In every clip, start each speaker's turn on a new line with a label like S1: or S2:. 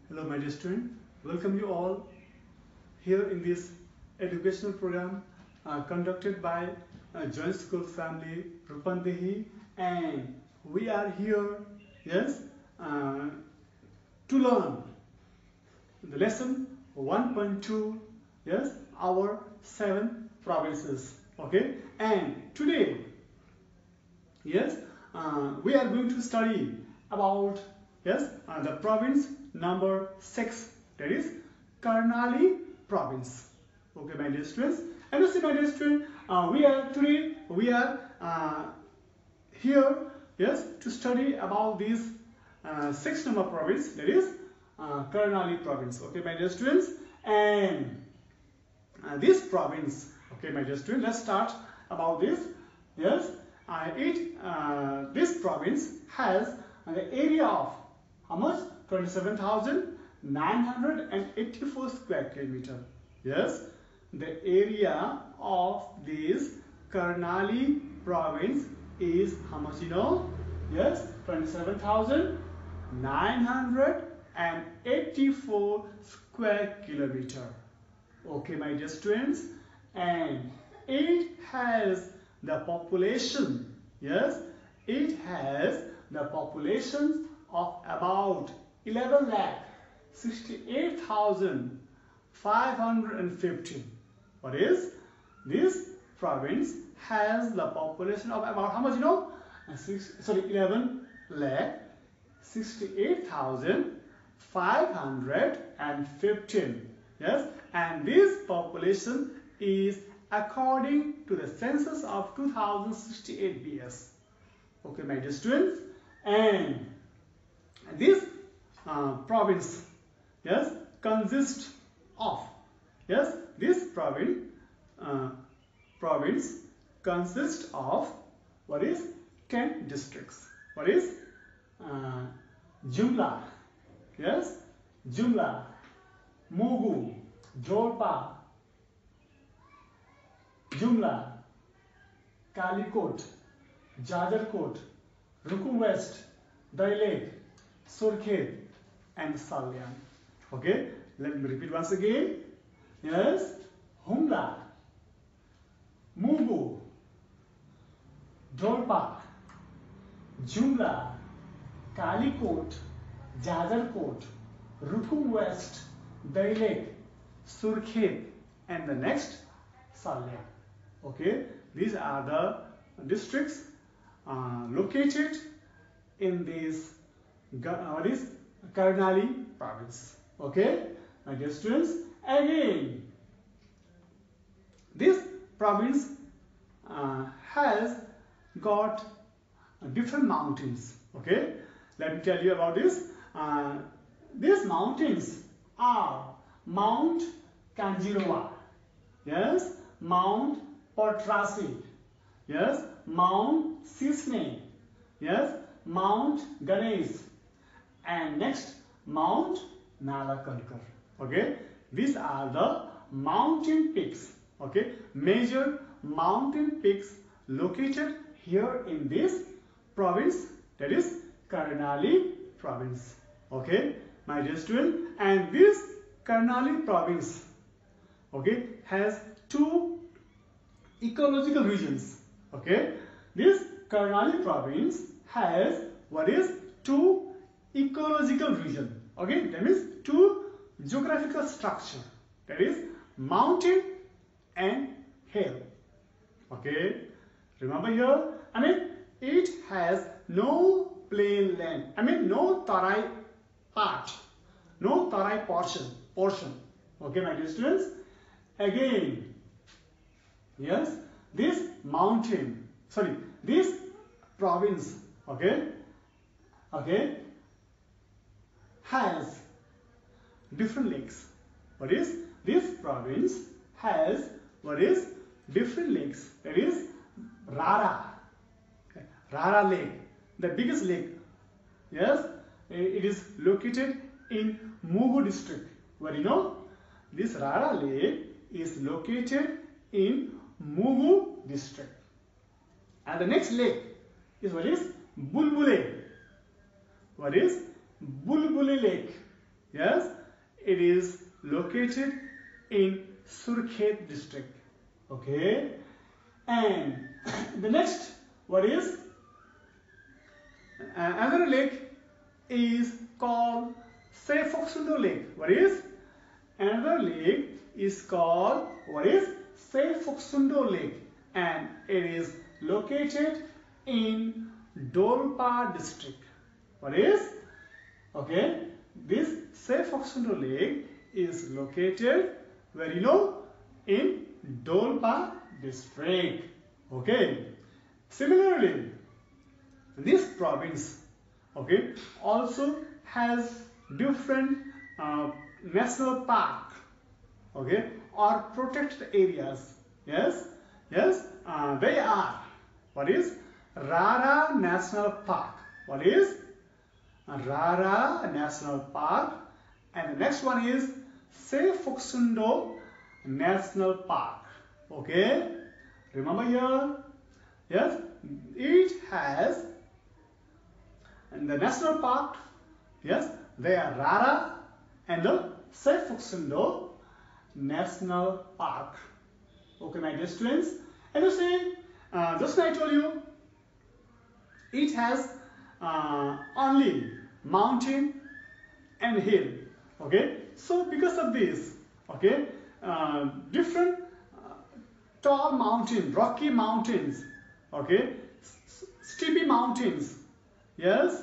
S1: Hello my dear student, welcome you all here in this educational program conducted by Joint School Family Rupandehi, and we are here, yes, to learn the lesson 1.2, yes, our 7 provinces, okay. And today, yes, we are going to study about, yes, the province number 6, that is Karnali province. Okay my dear students, and you see my dear student, we are here, yes, to study about this 6 number province, that is Karnali province. Okay my dear students, and this province, okay my dear student, let's start about this. Yes, this province has the area of how much? 27,984 square kilometer. Yes, the area of this Karnali province is how much, you know? Yes, 27,984 square kilometer. Okay my dear students, and it has the population, yes, it has the population of about 11,68,515. What is this province has the population of about how much, you know? 11,68,515. Yes, and this population is according to the census of 2068 BS. Okay my dear students, and this province, yes, consists of, yes, this province consists of what is 10 districts. What is Jumla, yes, Jumla, Mugu, Jodhpur, Jumla, Kalikot, Jajarkot, Ruku West, Dailek, Surkhet, and Salyan. Okay, let me repeat once again. Yes, Humla, Mugu, Jodhpur, Jumla, Kalikot, Jajarkot, Ruku West, Dailek, Surkhet, and the next Salya. Okay, these are the districts located in this what is Karnali province. Okay, my dear students, again this province has got different mountains. Okay, let me tell you about this. These mountains are Mount Kanjirova, yes, Mount Potrasi, yes, Mount Sisne, yes, Mount Ganesh, and next Mount Nalakankar. Okay, these are the mountain peaks. Okay, major mountain peaks located here in this province, that is Karnali province. Okay, my dear student, and this Karnali province, okay, has 2 ecological regions. Okay, this Karnali province has what is 2 ecological region. Okay, that means 2 geographical structure, that is mountain and hill. Okay, remember here, I mean it has no plain land, I mean no tarai part, no tarai portion. Okay my dear students, again, yes, this province, okay, has different lakes. What is this province has what is different lakes, that is Rara Lake, the biggest lake. Yes, it is located in Mugu district. Where you know this Rara Lake is located in Mugu district. And the next lake is what is Bulbule. What is Bulbuli Lake. Yes, it is located in Surkhet district. Okay, and the next, what is another lake is called Sefoksundo Lake. What is another lake is called what is Sefoksundo Lake, and it is located in Dolpa district. What is okay? This Sefoksundo Lake is located where you know in Dolpa district. Okay. Similarly, this province okay also has different national park okay or protected areas. Yes, yes, they are what is Rara National Park. What is Rara National Park, and the next one is Sefoksundo National Park. Okay, remember here. Yes, it has and the national park. Yes, they are Rara and the Sefoksundo National Park. Okay, my dear students, and you see, just like I told you, it has only mountain and hill. Okay, so because of this, okay, different tall mountain, rocky mountains, okay, steepy mountains, yes,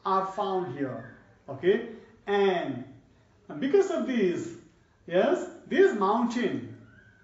S1: are found here. Okay, and because of this, yes, this mountain,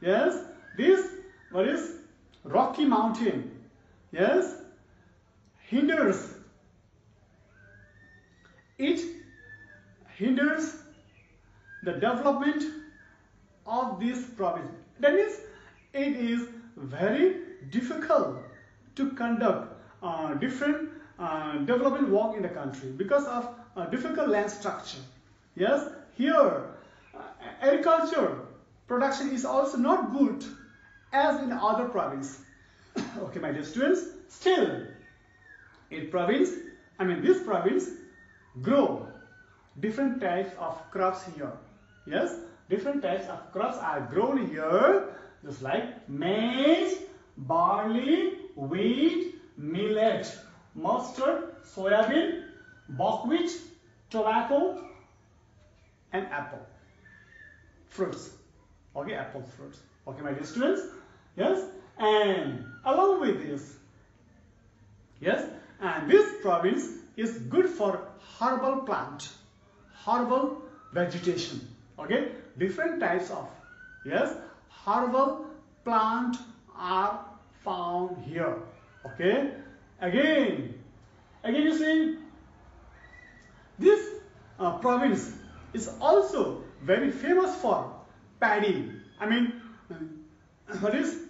S1: yes, this what is rocky mountain, yes, hinders it hinders the development of this province. That means it is very difficult to conduct different development work in the country because of difficult land structure. Yes, here agriculture production is also not good as in other province. Okay, my dear students, still in province, this province grow different types of crops here. Yes, different types of crops are grown here, just like maize, barley, wheat, millet, mustard, soybean, buckwheat, tobacco, and apple fruits. Okay, apple fruits. Okay, my dear students. Yes, and along with this, yes, and this province is good for herbal plant, herbal vegetation. Okay, different types of yes herbal plant are found here. Okay, again you see this province is also very famous for paddy. What is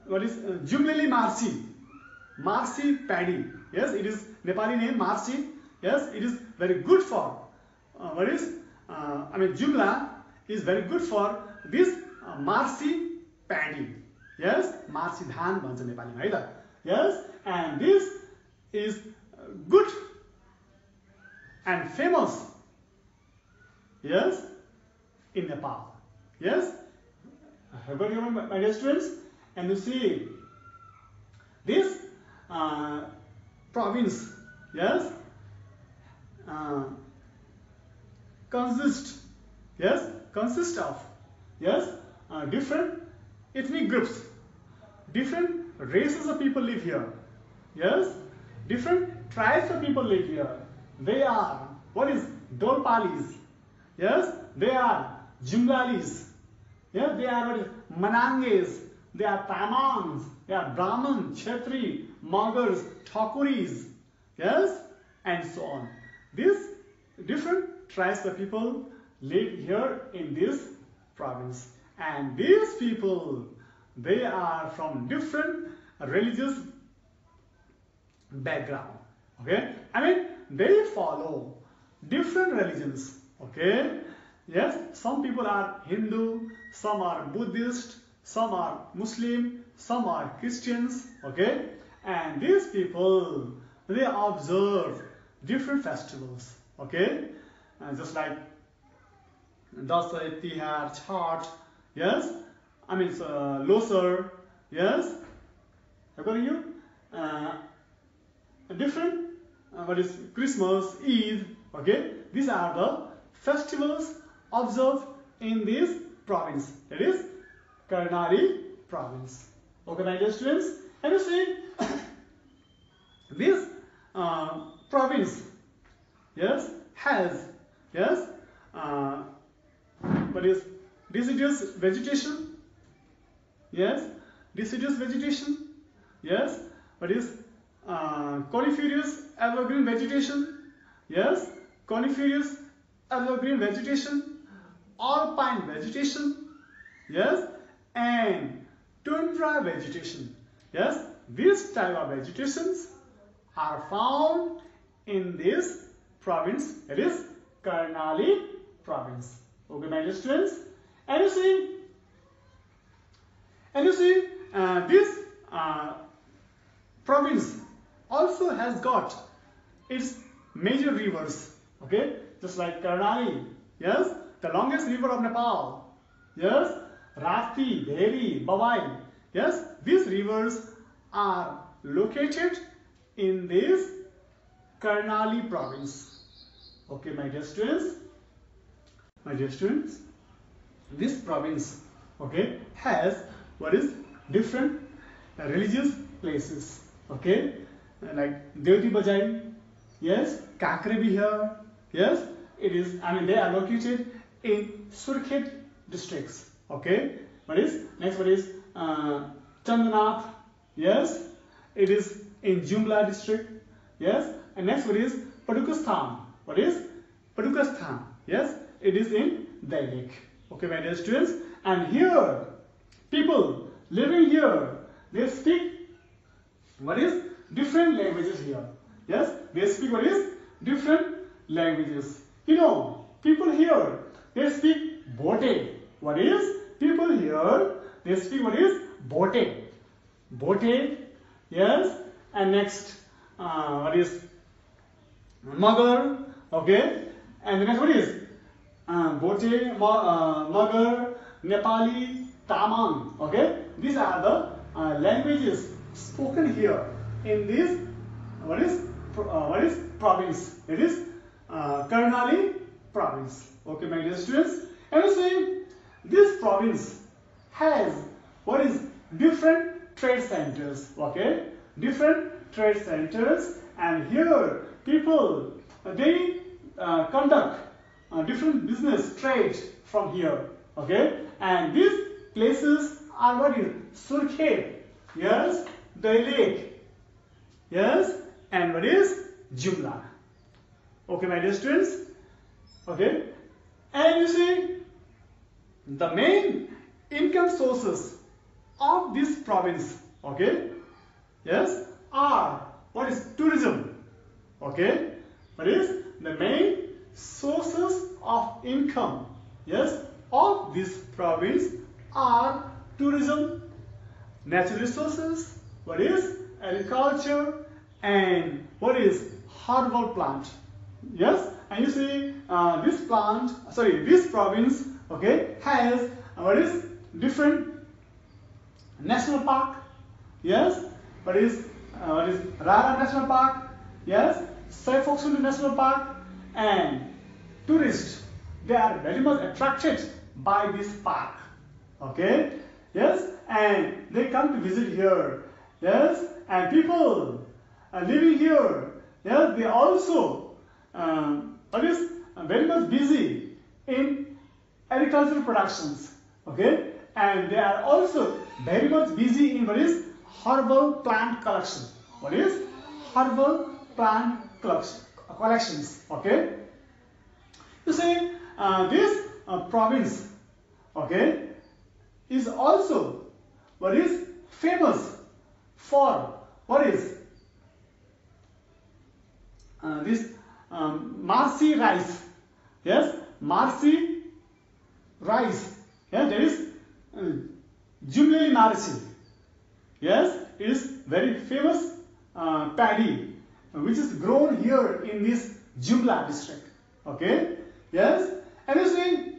S1: Jugleli Marsi paddy. Yes, it is Nepali name Marsi. Yes, it is very good for Jugla is very good for this Marsi paddy. Yes, Marsi dhan bhन्छ नेपालीमा है त. Yes, and this is good and famous. Yes, in Nepal. Yes, have you remember, my dear students? And you see this province, yes, consist of yes different ethnic groups, different races of people live here. Yes, different tribes of people live here. They are what is Dolpalis. Yes, they are Junglalis. Yes, they are what is Mananges. They are Tamangs. They are Brahman, Kshetri, Magars, Thakuris. Yes, and so on. These different tribes of people live here in this province, and these people, they are from different religious background. Okay, they follow different religions. Okay, yes, some people are Hindu, some are Buddhist, some are Muslim, some are Christians. Okay, and these people, they observe different festivals. Okay, just like Dasai, Tihar, Chhat, yes, I mean Losar, yes, according to you, different, what is Christmas, Eid, okay, these are the festivals observed in this province, that is Karnali province. Okay, my dear students, and you see this province, yes, has, yes, what is deciduous vegetation, yes, deciduous vegetation, yes, what is coniferous evergreen vegetation, yes, coniferous evergreen vegetation, alpine vegetation, yes, and tundra vegetation, yes. These type of vegetations are found in this province, it is Karnali province. Okay, my dear students, and you see, this province also has got its major rivers. Okay, just like Karnali, yes, the longest river of Nepal, yes, Rapti, Dheri, Bawai, yes, these rivers are located in this Karnali province. Okay, my dear students, this province, okay, has what is different religious places. Okay, like Devti Bajai, yes, Kakrebi here, yes, it is, I mean, they are located in Surkhet districts. Okay, what is next? What is Chandanath? Yes, it is in Jumla district. Yes, and next what is Padukasthan? What is Padukasthan? Yes, it is in Dailek. Okay, my dear students, and here people living here, they speak what is different languages here. Yes, they speak what is different languages. You know, people here they speak Bote. What is people here? They speak what is Bote. Bote, yes, and next what is Magar, okay, and the next what is Bote, Magar, Nepali, Tamang, okay. These are the languages spoken here in this what is province. It is Karnali province. Okay, my dear students, and you see this province has what is different trade centers. Okay, different trade centers, and here people they conduct different business trade from here. Okay, and these places are what is Surkhet, yes, Dailek, yes, and what is Jumla. Okay, my dear students, okay, and you see the main income sources of this province, okay, yes, are what is tourism. Okay, what is the main sources of income, yes, of this province are tourism, natural resources, what is agriculture, and what is herbal plant. Yes, and you see this province, okay, has what is different national park. Yes, what is Rara National Park. Yes, Saifoksundu National Park, and tourists they are very much attracted by this park. Okay, yes, and they come to visit here. Yes, and people are living here. Yes, they also very much busy in agricultural productions. Okay, and they are also very much busy in what is herbal plant collection. What is herbal plant collections? Okay, you see this province, okay, is also what is famous for what is this Marsi rice. Yes, Marsi rice. Yeah, there is Jumleli Marsi. Yes, it is very famous paddy which is grown here in this Jumla district. Okay, Yes, and you see,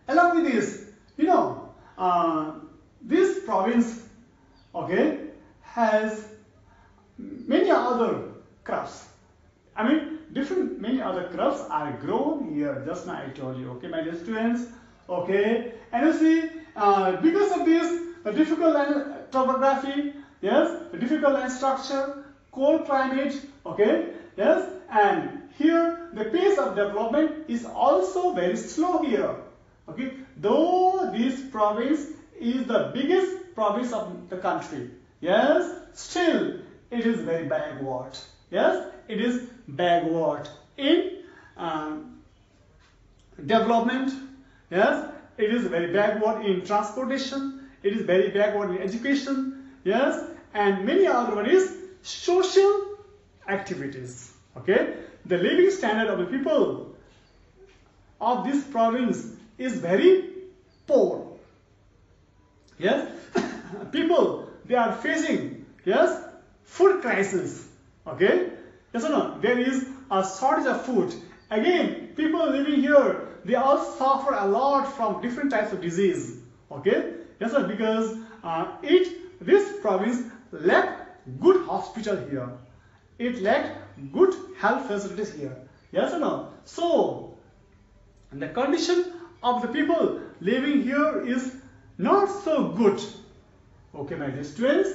S1: along with this, you know, this province, okay, has many other crops. I mean, different many other crops are grown here. Just now I told you, okay, my dear students, okay, and you see, because of this difficult land topography, yes, the difficult land structure, cold climate, okay, yes, and here the pace of development is also very slow here, okay, though this province is the biggest province of the country, yes, still it is very backward, yes, it is backward in development, yes, it is very backward in transportation, it is very backward in education, yes, and many other social activities, okay. The living standard of the people of this province is very poor, yes. People, they are facing, yes, food crisis, okay, yes or no, there is a shortage of food. Again, people living here, they all suffer a lot from different types of disease, okay, yes sir, because this province lack good hospital here, it lacked good health facilities here, yes or no. So the condition of the people living here is not so good, okay, my dear students.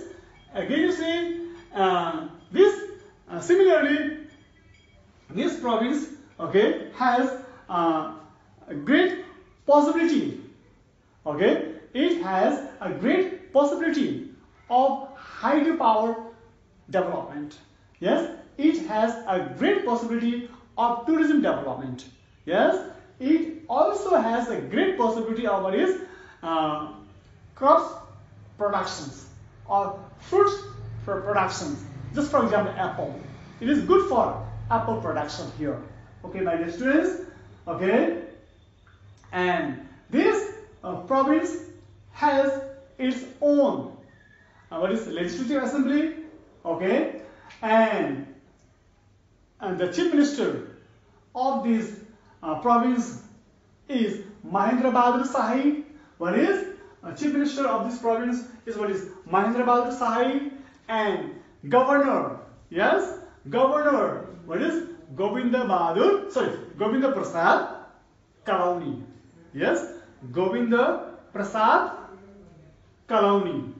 S1: Again you see, similarly this province, okay, has a great possibility, okay, it has a great possibility of hydropower development, yes, it has a great possibility of tourism development, yes, it also has a great possibility of what is crops productions or fruits for productions. Just for example, apple, it is good for apple production here, okay, my dear students, okay, and this province has its own what is legislative assembly, okay, and the chief minister of this province is Mahendra Bahadur Shahi. What is chief minister of this province is what is Mahendra Bahadur Shahi, and governor, yes, governor, what is Govinda Prasad Kalauni, yes, Govinda Prasad Kalauni.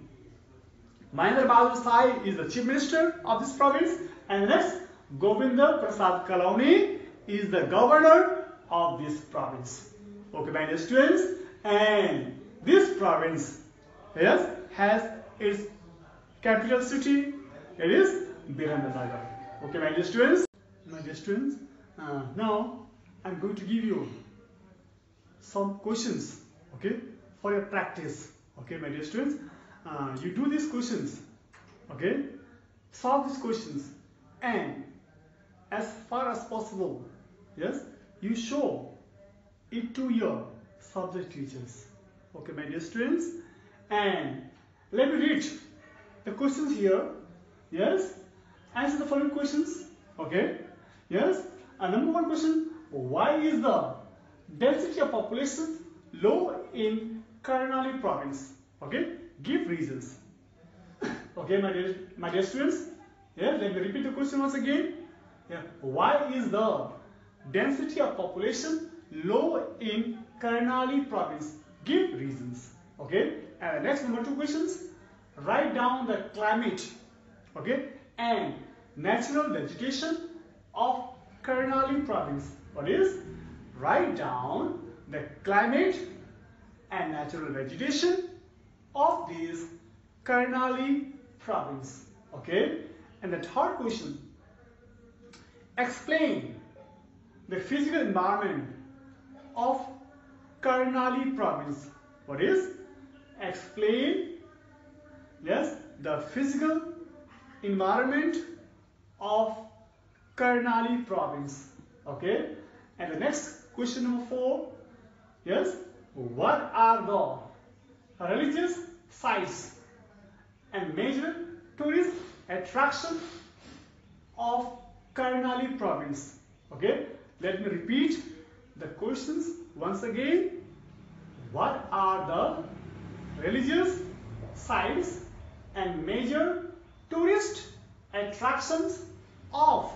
S1: Mahendra Bahadur Shahi is the chief minister of this province, and next Govinda Prasad Kalauni is the governor of this province. Okay, my dear students, and this province, yes, has its capital city, it is Birendranagar. Okay, my dear students, now I'm going to give you some questions, okay, for your practice. Okay, my dear students, you do these questions, okay, solve these questions, and as far as possible, yes, you show it to your subject teachers. Okay, my dear students, and let me read the questions here, yes, answer the following questions, okay, yes. Number one question, why is the density of population low in Karnali province? Okay, give reasons. Okay, my dear students, yeah, let me repeat the question once again. Yeah, why is the density of population low in Karnali province? Give reasons. Okay, and the next number two questions, write down the climate, okay, and natural vegetation of Karnali province. What is? Write down the climate and natural vegetation of this Karnali province. Okay, and the third question, explain the physical environment of Karnali province. What is? Explain, yes, the physical environment of Karnali province. Okay, and the next question number 4, yes, what are the religious sites and major tourist attraction of Karnali province? Okay, let me repeat questions once again. What are the religious sites and major tourist attractions of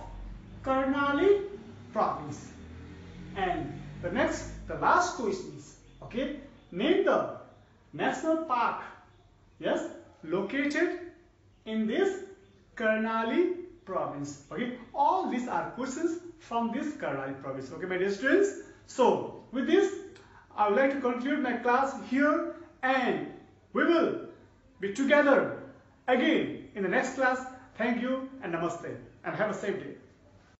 S1: Karnali province? And the last question is, okay, name the national park, yes, located in this Karnali province. Okay, all these are questions from this Karnali province. Okay, my dear students. So with this, I would like to conclude my class here, and we will be together again in the next class. Thank you and namaste, and have a safe day.